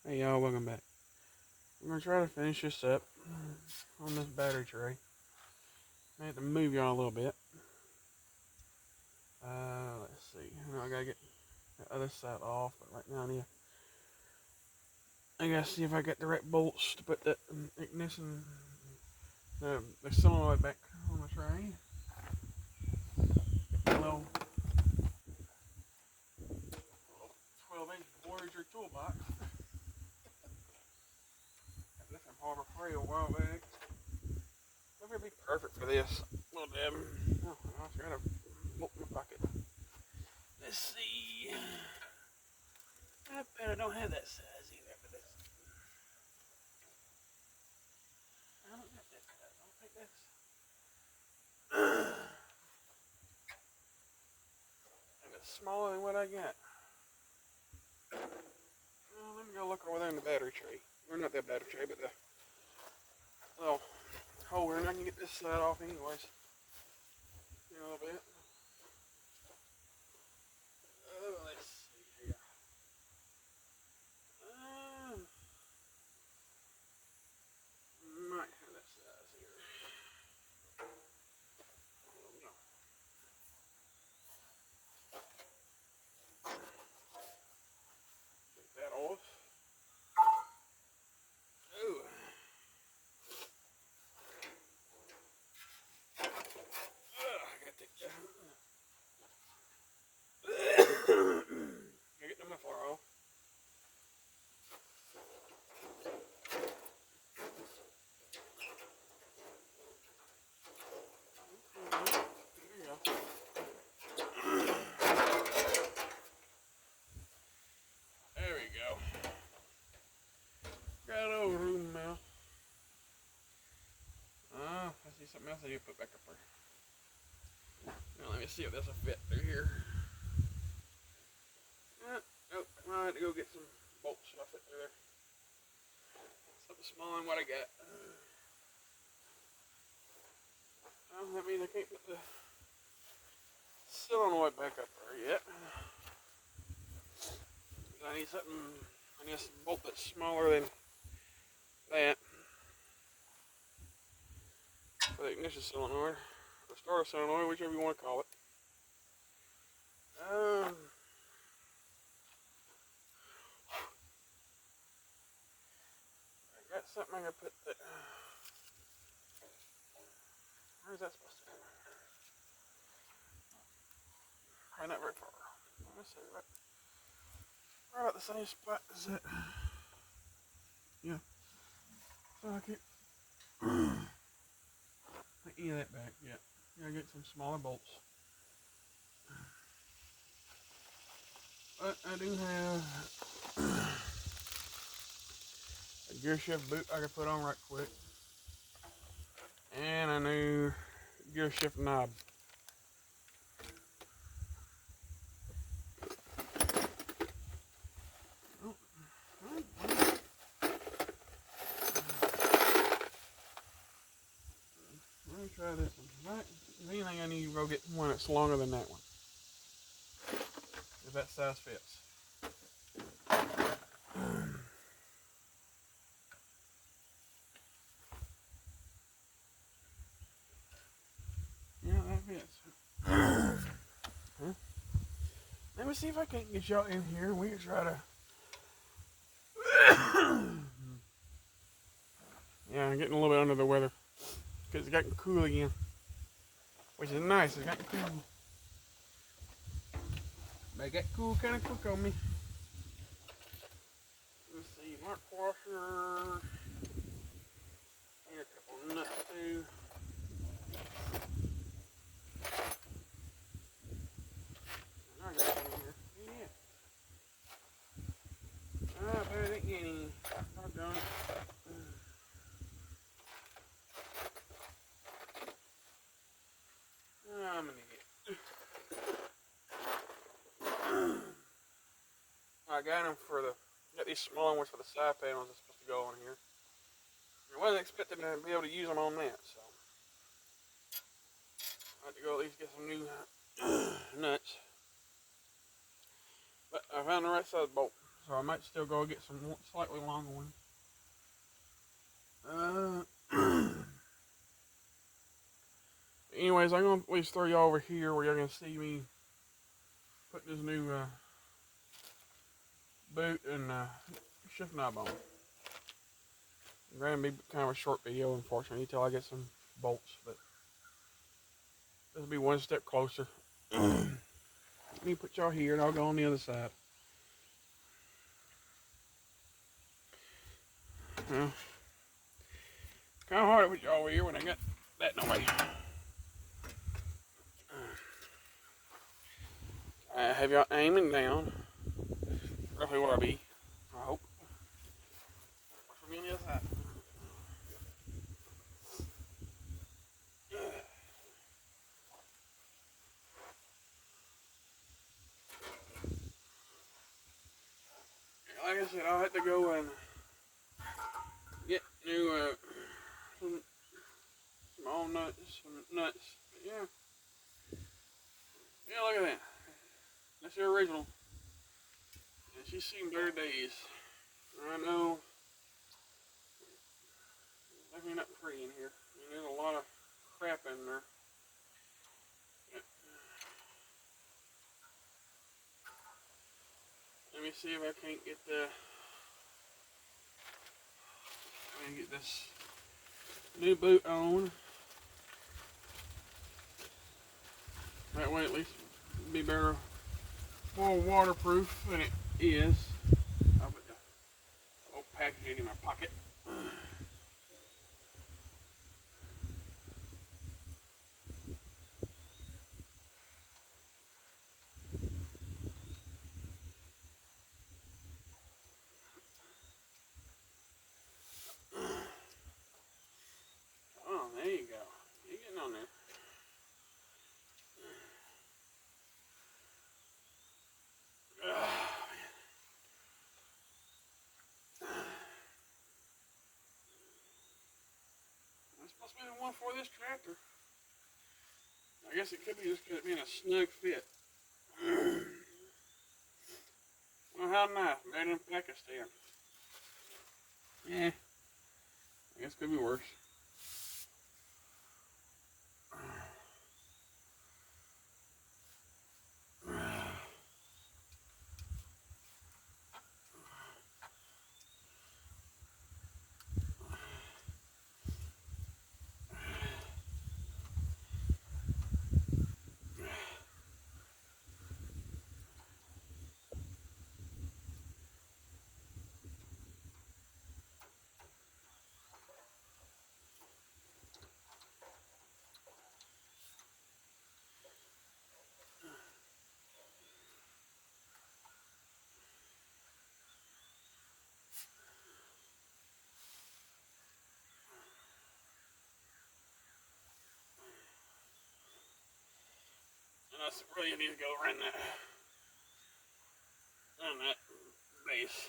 Hey y'all, welcome back. I'm going to try to finish this up on this battery tray. I have to move y'all a little bit. Let's see. I gotta get the other side off, but right now I gotta see if I got the right bolts to put that ignition, the solenoid back on the tray. Get a little 12-inch Voyager toolbox. Got this from Harbor Freight a while back. It'd be perfect for this. Well, oh, I gotta bolt in my pocket. Let's see. I bet I don't have that size either for this. I don't have that size. I don't think that's. And it's smaller than what I got. Well, let me go look over there in the battery tray. Or not that battery tray, but the little holder. And I can get this side off anyways. In a little bit. Let's see here. Might have that size here. Take that off. Ooh. I gotta take that. Gotta get the muffler off. Something else I need to put back up there. Now let me see if this will fit through here. Nope. Well, I had to go get some bolts so I fit through there. Something smaller than what I got. Well, that means I can't put the solenoid back up there yet. I need something. I need a bolt that's smaller than that. For the ignition solenoid, or starter solenoid, whichever you want to call it. I got something I can put that. Where's that supposed to go? Probably not very far. Let's see, right about the same spot as that. Yeah. So I keep. Any of that back yet. Yeah, get some smaller bolts. But I do have a gear shift boot I can put on right quick. And a new gear shift knob. Let me try this one. If anything, I need to go get one that's longer than that one. If that size fits. Yeah, that fits. Huh? Let me see if I can get y'all in here. We can try to. Yeah, I'm getting a little bit under the weather. Because it's gotten cool again. Which is nice. It's gotten cool. But it got cool kind of quick on me. Let's see. Mark washer. And a couple nuts too. I got some in here. Yeah. Ah, but it ain't getting. I'm done. I'm an idiot. I got them for got these smaller ones for the side panels that's supposed to go on here. I wasn't expecting to be able to use them on that, so I had to go at least get some new nuts. But I found the right size bolt, so I might still go get some slightly longer ones. Anyways, I'm going to at least throw y'all over here where y'all going to see me putting this new boot and shift knob on. Granted, it'll be kind of a short video, unfortunately, until I get some bolts, but this will be one step closer. Let me put y'all here and I'll go on the other side. Well, kind of hard to put y'all over here when I got that in the way. I have y'all aiming down, roughly where I be, I hope. From the other side. Like I said, I'll have to go and get new some small nuts, some nuts. Yeah, look at that. That's the original. And she's seen better days. I know. Definitely not pretty in here. I mean, there's a lot of crap in there. Let me see if I can't get this new boot on. That way at least it'll be better, more waterproof than it is. I'll put the old packaging in my pocket. Oh, there you go. You're getting on there. That's supposed to be the one for this tractor. I guess it could be just because it being a snug fit. Well, how nice. Better than Pakistan. Yeah. I guess it could be worse. And I really need to go around that base.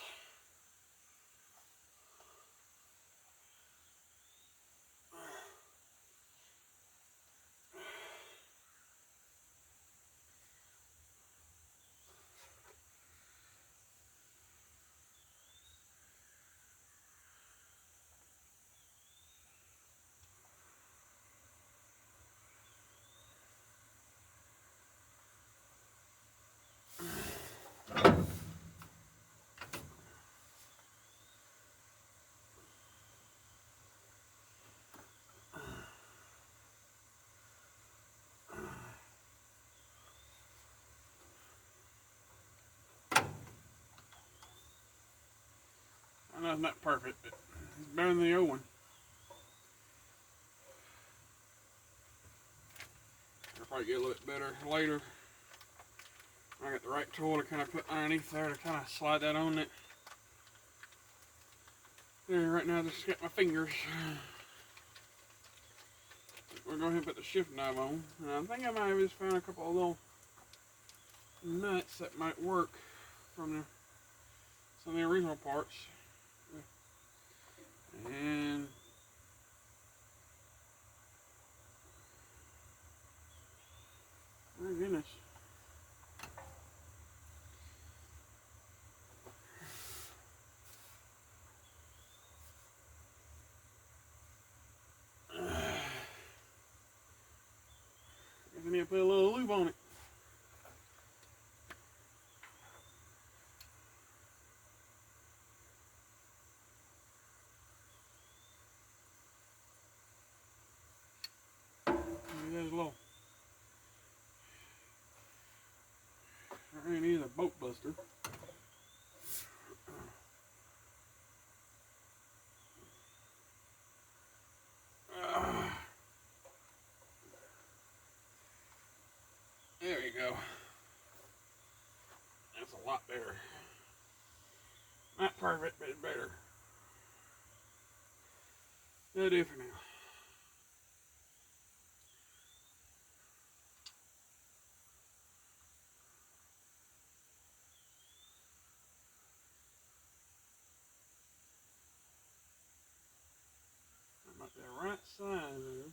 I know it's not perfect, but it's better than the old one. I'll probably get a little bit better later. I got the right tool to kind of put underneath there to kind of slide that on it. There, right now I just got my fingers. We're going to go ahead and put the shift knob on. And I think I might have just found a couple of little nuts that might work from some of the original parts. And my goodness. this little. I really need a boat buster. There you go. That's a lot better. Not perfect, but it's better. That'll do for now. About the right size of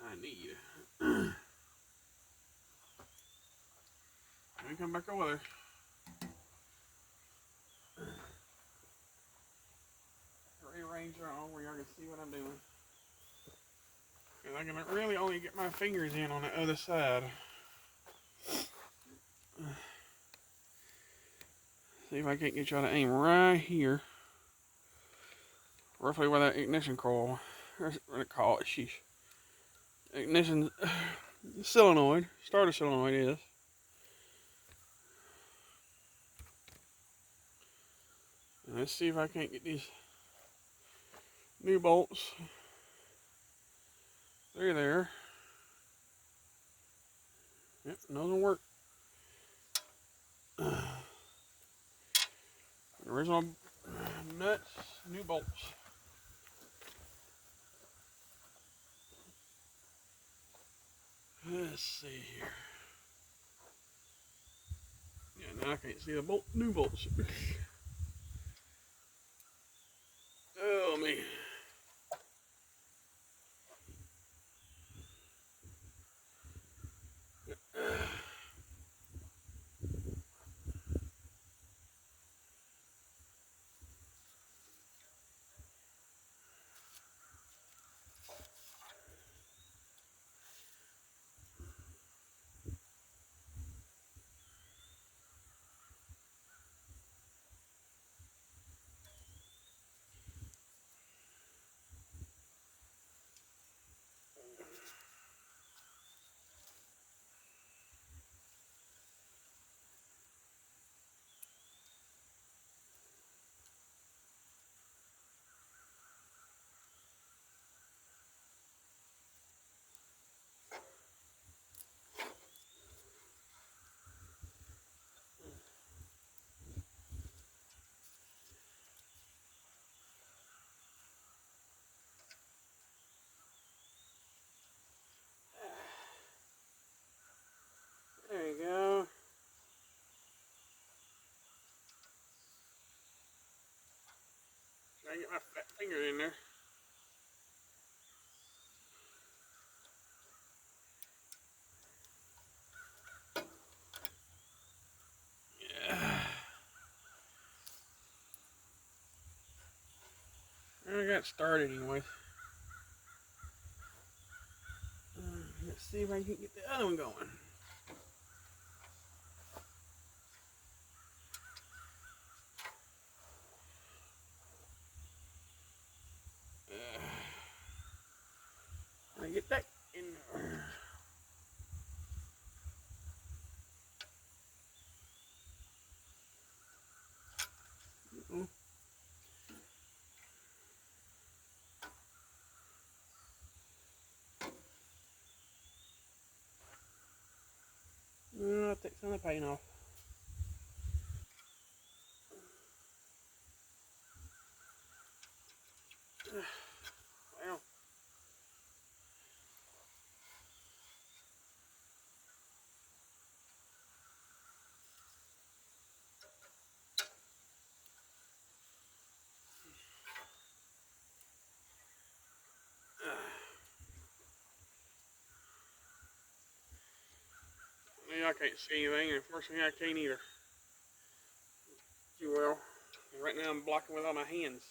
I need. Let me come back over there. Rearrange it all where y'all can see what I'm doing. Because I can really only get my fingers in on the other side. See if I can't get y'all to aim right here. Roughly where that ignition coil, or what they call it, sheesh. Ignition solenoid, starter solenoid is. And let's see if I can't get these new bolts through there. Yep, doesn't work. Original nuts, new bolts. Let's see here. Yeah, now I can't see the new bolts. Oh, man. There you go. Try to get my fat finger in there. Yeah. I got started anyway. Let's see if I can get the other one going. I get that in there. I'll take some of the paint off. Well. I can't see anything, and unfortunately I can't either. Too well. Right now I'm blocking with all my hands.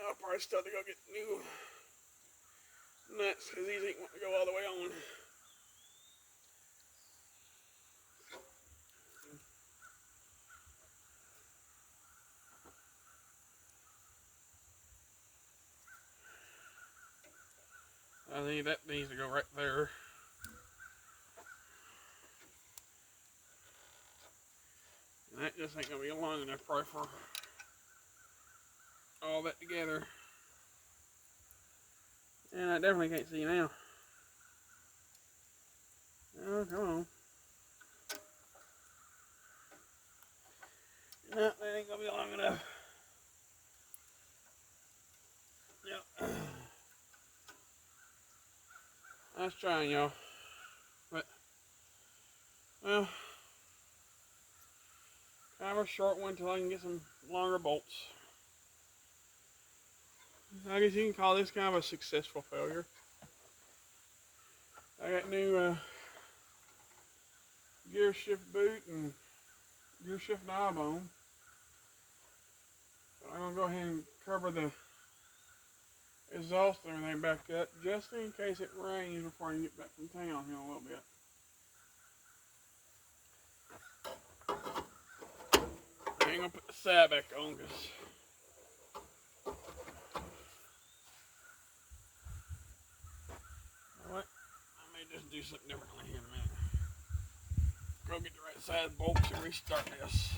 I'll probably still have to go get new nuts because these ain't want to go all the way on. I think that needs to go right there. And that just ain't gonna be long enough probably for all that together. And I definitely can't see now. Oh, come on. No, that ain't gonna be long enough. Yep. I was trying, y'all. But, well, kind of a short one until I can get some longer bolts. I guess you can call this kind of a successful failure. I got new gear shift boot and gear shift knob on. So I'm going to go ahead and cover the exhaust and everything back up just in case it rains before I get back from town here in a little bit. I ain't going to put the side back on because what? I may just do something differently here in a minute. Go get the right size bolts and restart this.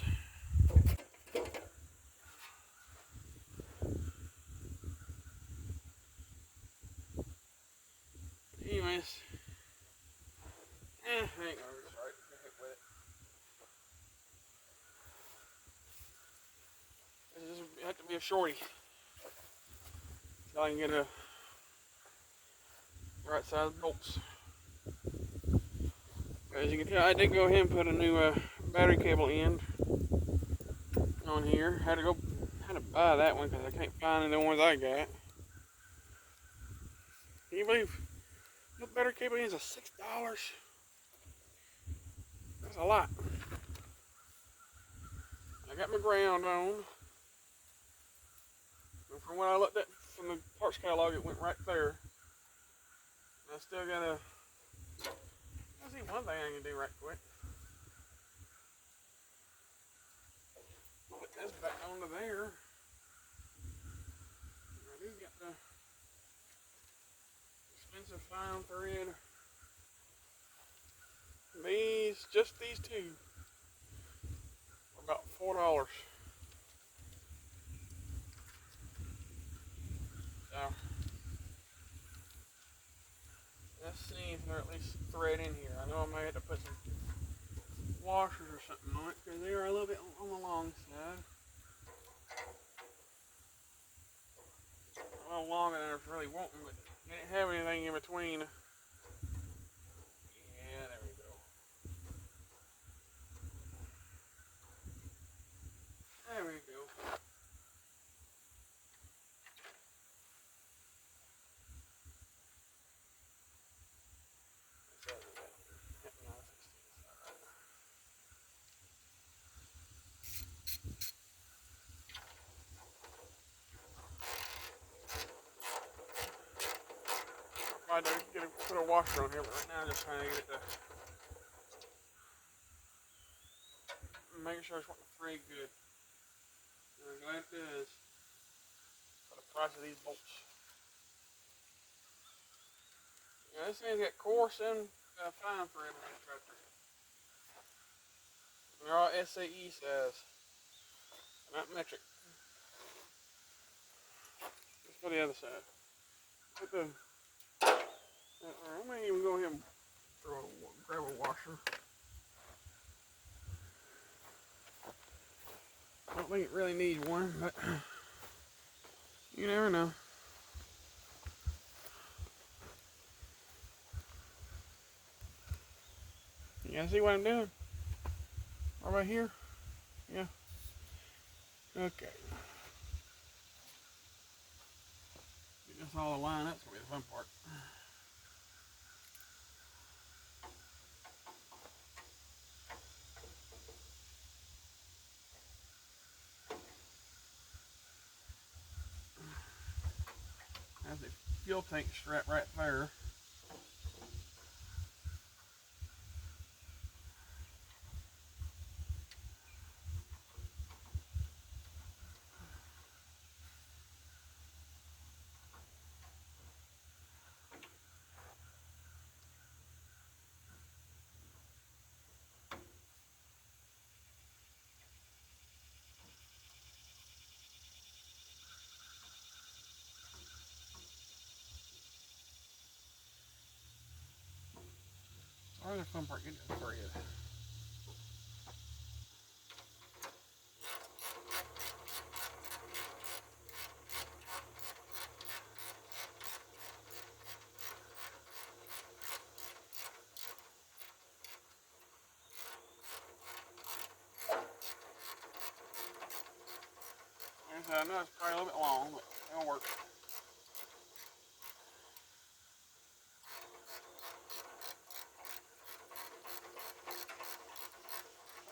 Anyways, I ain't gonna restart it. Hit with it. This will have to be a shorty. So I can get a right size bolts. As you can tell, I did go ahead and put a new battery cable end on here. Had to buy that one because I can't find any of the ones I got. Can you believe the battery cable ends are $6? That's a lot. I got my ground on. And from what I looked at from the parts catalog, it went right there. I still gotta. I see one thing I can do right quick. Put this back onto there. I do got the expensive fine thread. Just these two, are about $4. So, let's see if they're at least thread in here. I know I might have to put some washers or something on it because they are a little bit on the long side. A little longer than I was really wanting, but I didn't have anything in between. Yeah, there we go. There we go. I do put a washer on here, but right now I'm just trying to get it to make sure it's wanting to thread good. And I'm glad it does for the price of these bolts. Yeah, this thing's got coarse and fine thread on this right there. And they're all SAE size, not metric. Let's put the other side. Put the. I might even go ahead and grab a washer. I don't think it really needs one, but you never know. You guys see what I'm doing? Right here? Yeah. Okay. Get this all lined up. That's gonna be the fun part. Has the fuel tank strap right there. this one part into the thread. I know it's probably a little bit long, but it'll work.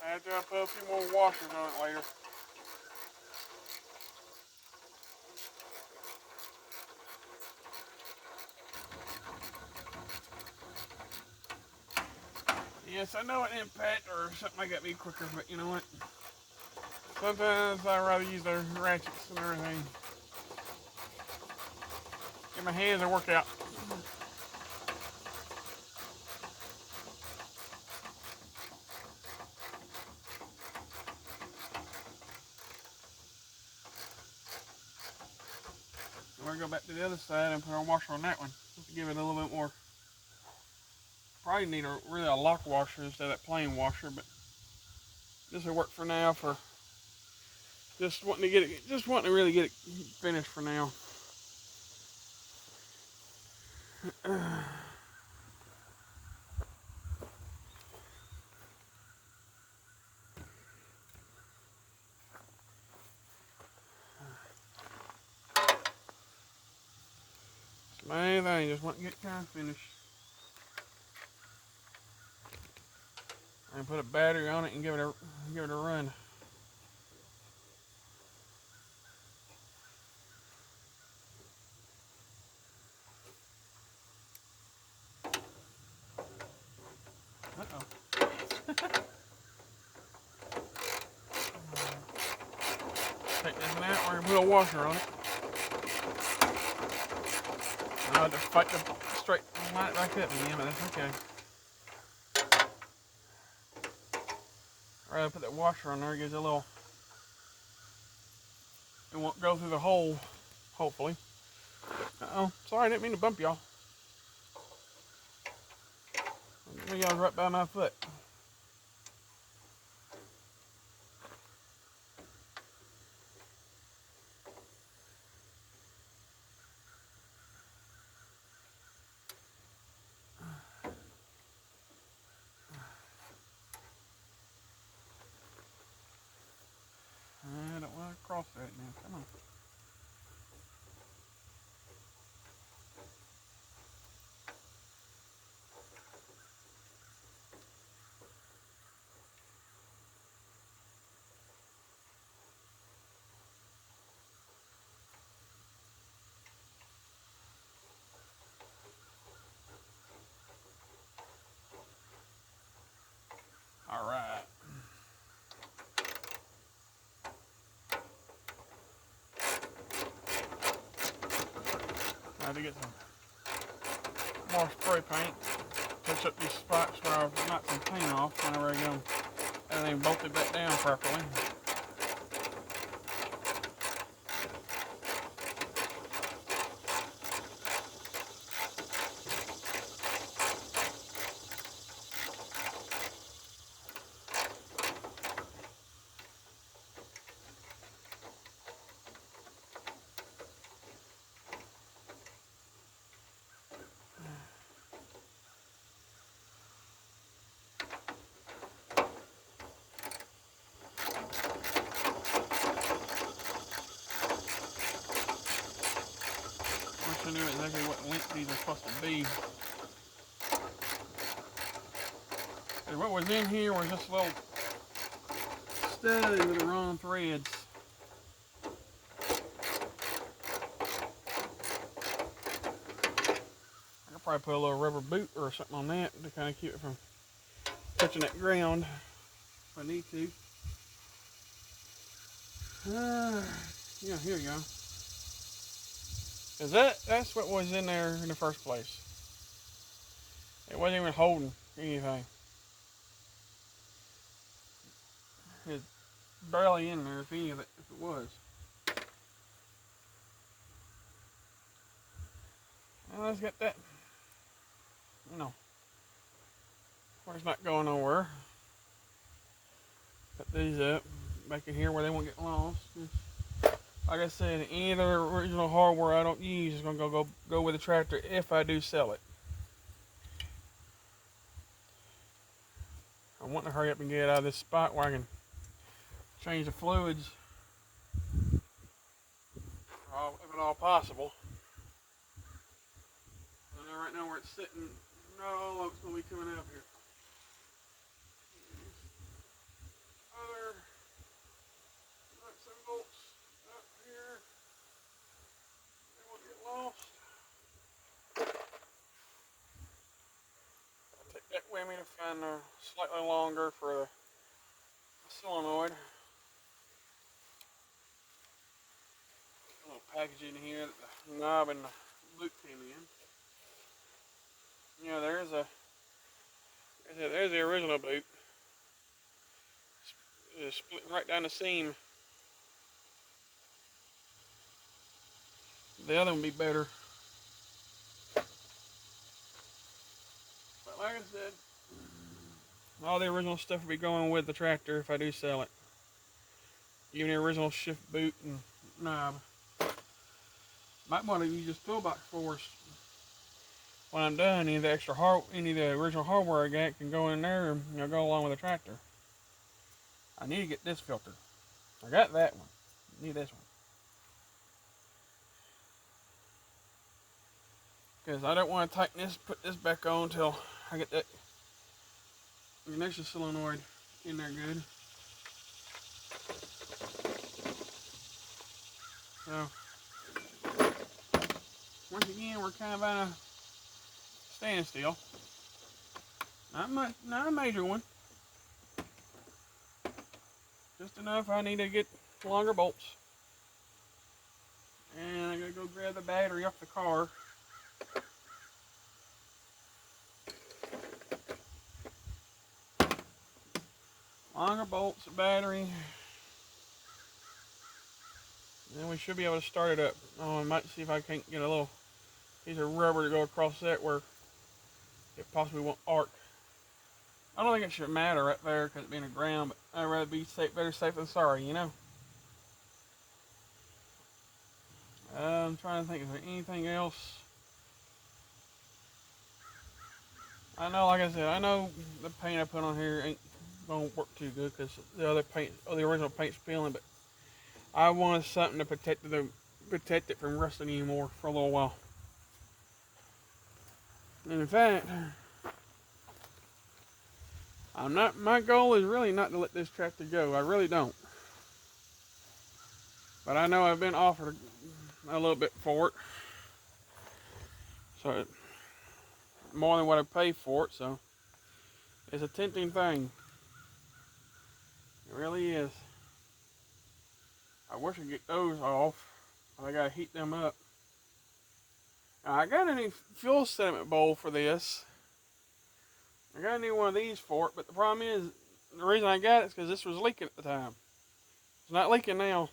After I put a few more washers on it later. Yes, I know an impact or something like that be quicker, but you know what? Sometimes I'd rather use their ratchets and everything. Get my hands a workout. We're going to go back to the other side and put our washer on that one. Just to give it a little bit more. Probably need really a lock washer instead of that plain washer, but this will work for now for just wanting to really get it finished for now. Main thing, just want to get kind of finished. And put a battery on it and give it a run. Uh-oh. Take this one out, we're going to put a washer on it. I have to fight to straight line it back up again, but that's okay. Rather put that washer on there, gives it a little, it won't go through the hole, hopefully. Uh-oh, sorry, I didn't mean to bump y'all. I think y'all was right by my foot. I don't want to cross that now, come on. All right. I have to get some more spray paint. Touch up these spots where I've knocked some paint off whenever I go. Everything bolted back down properly. I knew exactly what length these are supposed to be. And what was in here was just a little stud with the wrong threads. I could probably put a little rubber boot or something on that to kind of keep it from touching that ground if I need to. Yeah, here you go. Cause that's what was in there in the first place. It wasn't even holding anything. It's barely in there, if any of it, if it was. Well, let's get that, you know, where it's not going nowhere. Put these up, back in here where they won't get lost. Like I said, any of the original hardware I don't use is going to go with the tractor if I do sell it. I want to hurry up and get out of this spot where I can change the fluids, if at all possible. I know right now where it's sitting, not all of it's going to be coming out here. Other nuts and bolts up here, they won't get lost. I'll take that with me to find slightly longer for the solenoid. A little packaging here that the knob and the loop came in. Yeah, there's the original boot. It's split right down the seam. The other one would be better. But like I said, all the original stuff will be going with the tractor if I do sell it. Even the original shift boot and knob. Might want to use this toolbox for us. When I'm done, any of the original hardware I got can go in there and go along with the tractor. I need to get this filter. I got that one. I need this one. Because I don't want to tighten this, put this back on until I get that ignition solenoid in there good. So, once again, we're kind of at a standstill. Not a major one. Just enough I need to get longer bolts. And I gotta go grab the battery off the car. Longer bolts, battery. Then we should be able to start it up. Oh, I might see if I can't get a little piece of rubber to go across that where it possibly won't arc. I don't think it should matter right there because it being a ground, but I'd rather be better safe than sorry, you know. I'm trying to think, is there anything else? I know, like I said, I know the paint I put on here ain't gonna work too good because the other paint, the original paint's peeling, but I wanted something to protect it from rusting anymore for a little while. And in fact, my goal is really not to let this tractor go. I really don't. But I know I've been offered a little bit for it. So, more than what I paid for it, so it's a tempting thing. It really is. I wish I could get those off, but I gotta heat them up. Now, I got a new fuel sediment bowl for this. I got a new one of these for it, but the problem is, the reason I got it is because this was leaking at the time. It's not leaking now.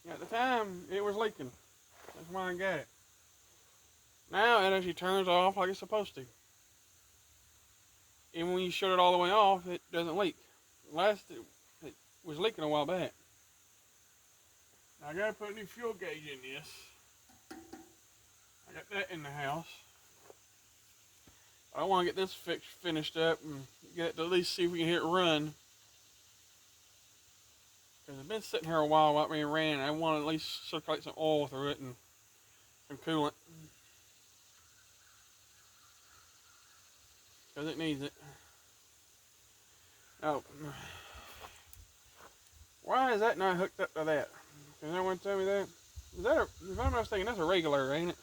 At the time, it was leaking. That's why I got it. Now it actually turns off like it's supposed to. Even when you shut it all the way off, it doesn't leak. Last it was leaking a while back. Now I gotta put a new fuel gauge in this. I got that in the house. I want to get this finished up and get it to at least see if we can hear it run. Because it's been sitting here a while without being ran. I want to at least circulate some oil through it and some coolant. Because it needs it. Oh. Why is that not hooked up to that? Can anyone tell me that? Is that if I'm not mistaken, that's a regular, ain't it?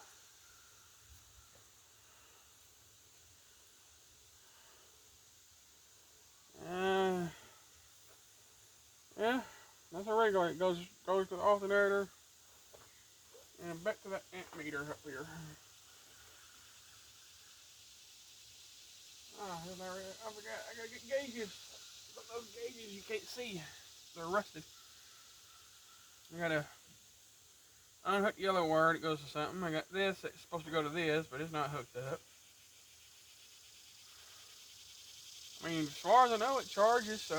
Yeah, that's a regular. It goes to the alternator and back to that amp meter up here. Oh, I forgot. I gotta get gauges. But those gauges you can't see. They're rusted. I gotta unhook yellow wire, it goes to something. I got this that's supposed to go to this, but it's not hooked up. I mean, as far as I know, it charges, so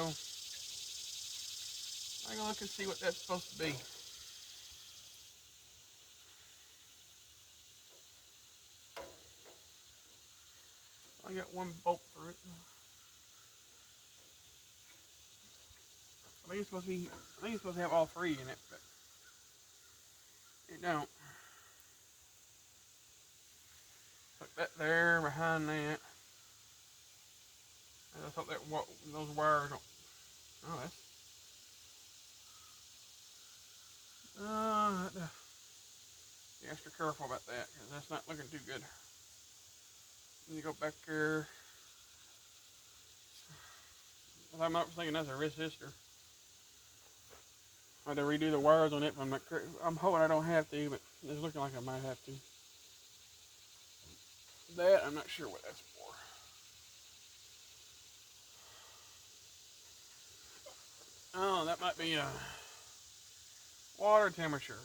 I'm gonna look and see what that's supposed to be. I got one bolt through it. I think it's supposed to be. I think it's supposed to have all three in it, but it don't. Put that there behind that. I thought that those wires don't. Oh, that's. Be extra careful about that because that's not looking too good. Then you go back there. I'm not thinking that's a resistor. I had to redo the wires on it. I'm hoping I don't have to, but it's looking like I might have to. That I'm not sure what that's for. Oh, that might be a water temperature.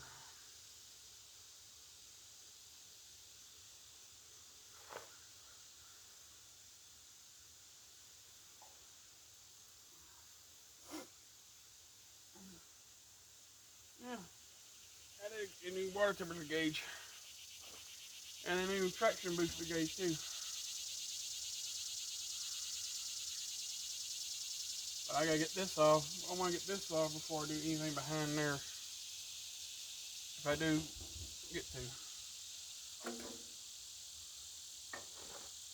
Yeah, added a new water temperature gauge and a new traction booster gauge too. But I gotta get this off. I want to get this off before I do anything behind there. If I do get to.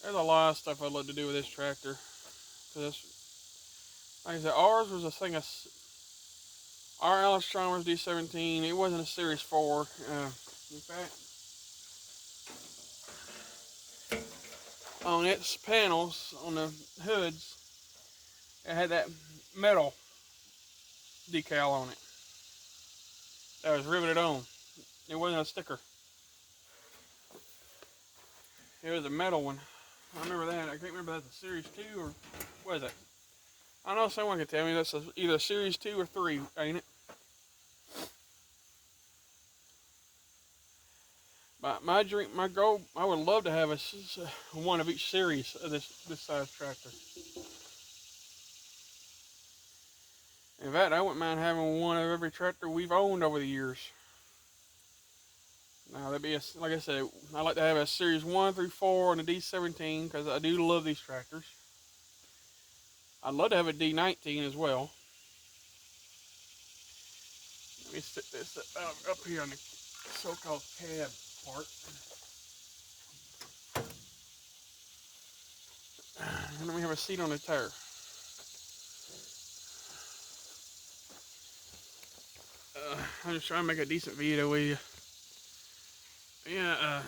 There's a lot of stuff I'd love to do with this tractor. Cause like I said, ours was a thing of our Allis Chalmers D17. It wasn't a Series 4. In fact, on its panels, on the hoods, it had that metal decal on it that was riveted on. It wasn't a sticker. It was a metal one. I remember that. I can't remember if that's a Series 2 or what is that? I know someone could tell me that's either Series 2 or 3, ain't it? But my dream, my goal, I would love to have one of each series of this size tractor. In fact, I wouldn't mind having one of every tractor we've owned over the years. Now, that'd be like I said, I like to have a Series 1 through 4 on the D17 because I do love these tractors. I'd love to have a D19 as well. Let me stick this up here on the so-called cab part. And then we have a seat on the tire. I'm just trying to make a decent video with you. Yeah,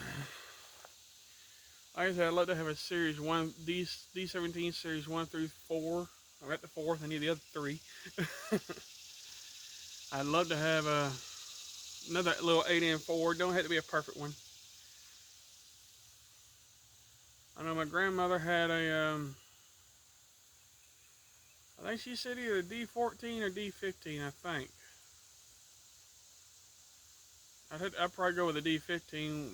like I said, I'd love to have a Series 1, D17 Series 1 through 4. I'm at the 4th, I need the other 3. I'd love to have another little 8N Ford. Don't have to be a perfect one. I know my grandmother had a, I think she said either D14 or D15, I think. I'd probably go with the D15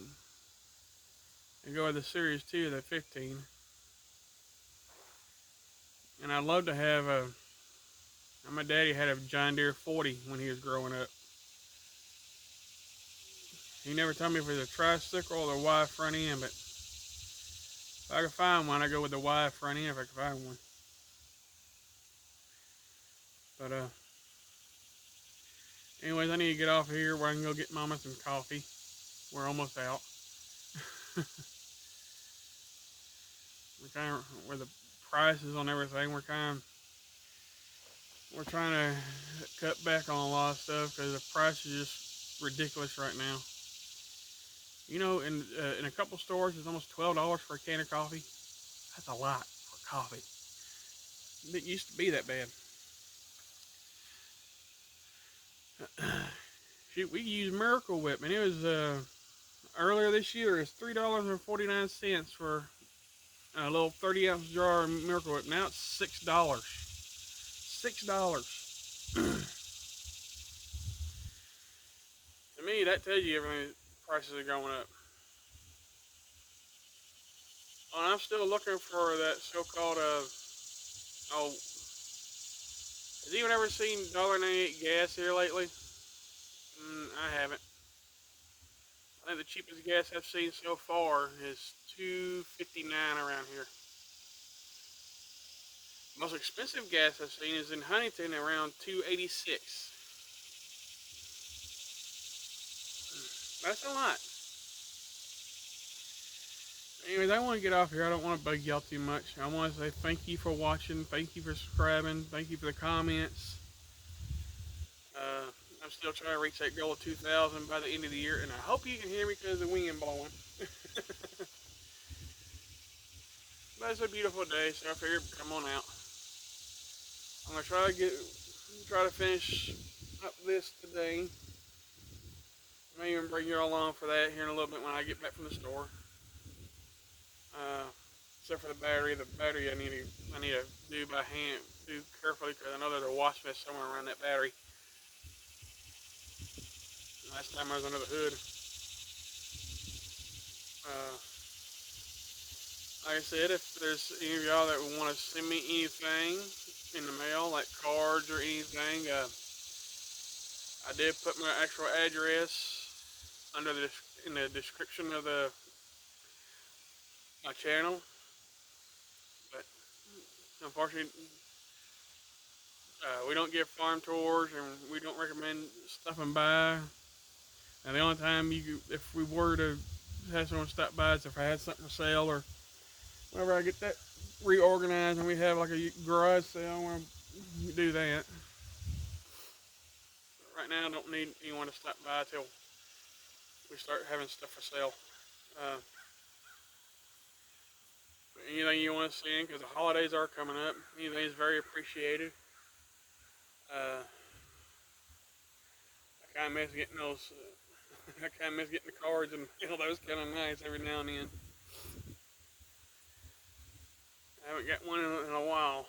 and go with the Series 2 of the 15. And I'd love to have my daddy had a John Deere 40 when he was growing up. He never told me if it was a tricycle or the Y front end, but if I could find one, I'd go with the Y front end if I could find one. But, anyways, I need to get off here where I can go get Mama some coffee. We're almost out. Where the prices on everything, we're trying to cut back on a lot of stuff because the price is just ridiculous right now. You know, in a couple stores, it's almost $12 for a can of coffee. That's a lot for coffee. It used to be that bad. Shoot, we used Miracle Whip, and it was earlier this year. It's $3.49 for a little 30-ounce jar of Miracle Whip. Now it's $6. $6. To me, that tells you everything. Prices are going up. Oh, and I'm still looking for that so-called oh, has anyone ever seen $1.98 gas here lately? I haven't. I think the cheapest gas I've seen so far is $2.59 around here. The most expensive gas I've seen is in Huntington around $2.86. That's a lot. Anyways, I want to get off here. I don't want to bug y'all too much. I want to say thank you for watching. Thank you for subscribing. Thank you for the comments. Uh, I'm still trying to reach that goal of 2,000 by the end of the year, and I hope you can hear me because the wind blowing. But it's a beautiful day, so I figured come on out. I'm gonna try to finish up this today. I may even bring you all along for that here in a little bit when I get back from the store. Uh, except for the battery. The battery I need to do by hand, do carefully because I know there's a wasp nest somewhere around that battery. Last time I was under the hood. Uh, like I said, if there's any of y'all that want to send me anything in the mail, like cards or anything, I did put my actual address in the description of my channel. But unfortunately, we don't give farm tours, and we don't recommend stopping by. And the only time if we were to have someone stop by, is if I had something to sell, or whenever I get that reorganized and we have like a garage sale, where we do that. But right now, I don't need anyone to stop by till we start having stuff for sale. Uh, Anything you want to send, because the holidays are coming up, anything is very appreciated. Uh, I kind of miss getting those. I kind of miss getting the cards and those kind of nice every now and then. I haven't got one in a while.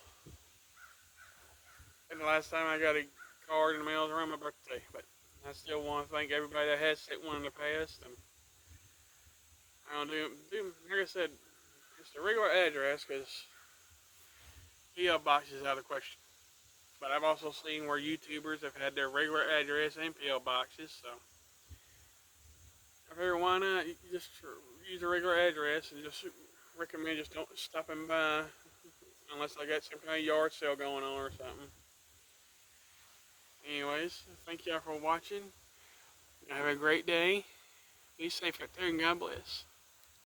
And the last time I got a card in the mail was around my birthday, but I still want to thank everybody that has sent one in the past. And I'll do like I said, it's a regular address because PO box is out of the question. But I've also seen where YouTubers have had their regular address and PO boxes, so I figured why not just use a regular address, and just recommend just don't stopping by unless I got some kind of yard sale going on or something. Anyways, thank y'all for watching. Have a great day. Be safe out there, and God bless.